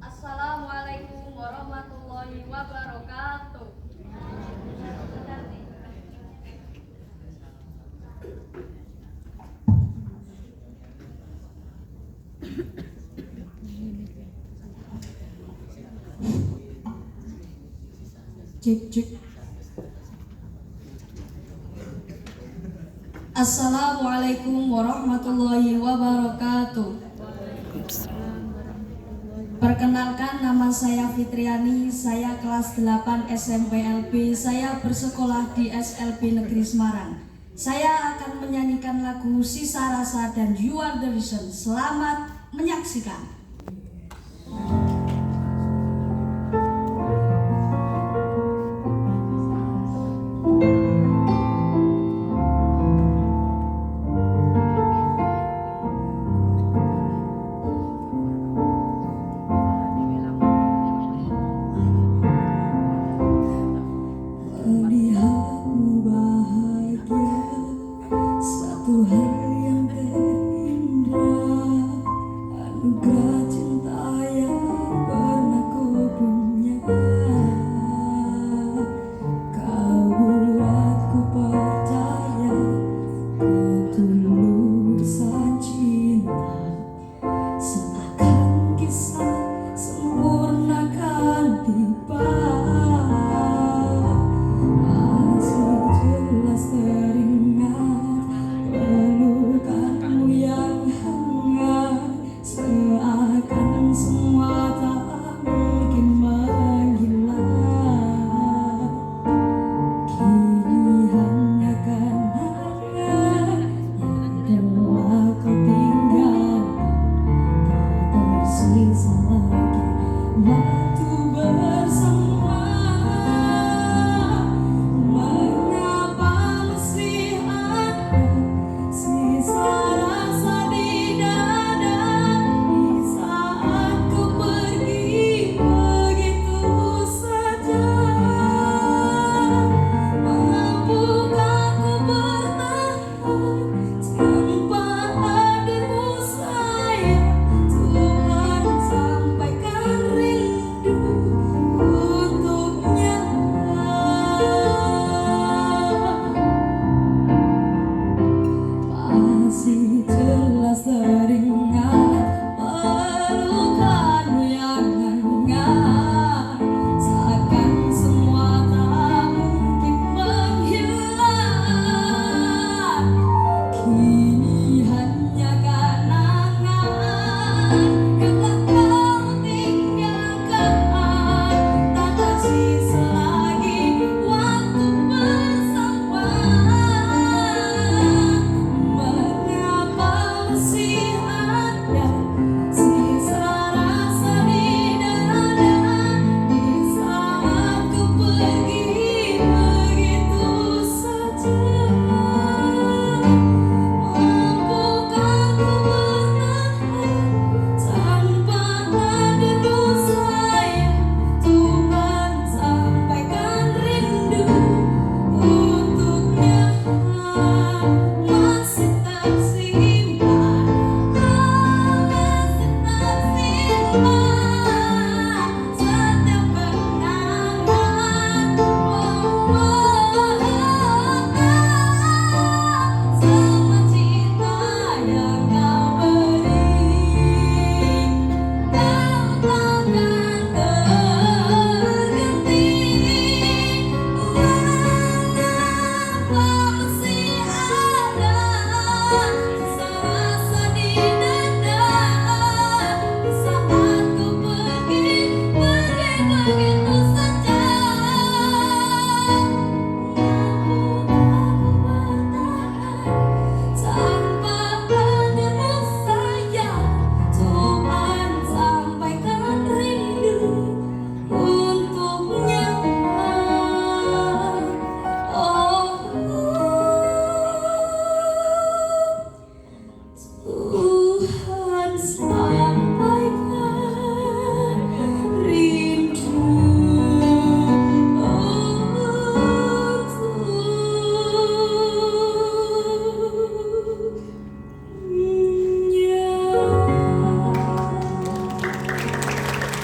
Assalamualaikum warahmatullahi wabarakatuh. Cek. Assalamualaikum warahmatullahi wabarakatuh. Perkenalkan, nama saya Fitriani, saya kelas 8 SMP LB, saya bersekolah di SLB Negeri Semarang. Saya akan menyanyikan lagu Sisa Rasa dan You Are The Reason. Selamat menyaksikan. Melihatmu bahagia, satu hari yang terindah, anugerah cinta yang pernah ku punya. Kau buatku percaya ketulusan cinta, seakan kisah sempurna kan tiba. Why?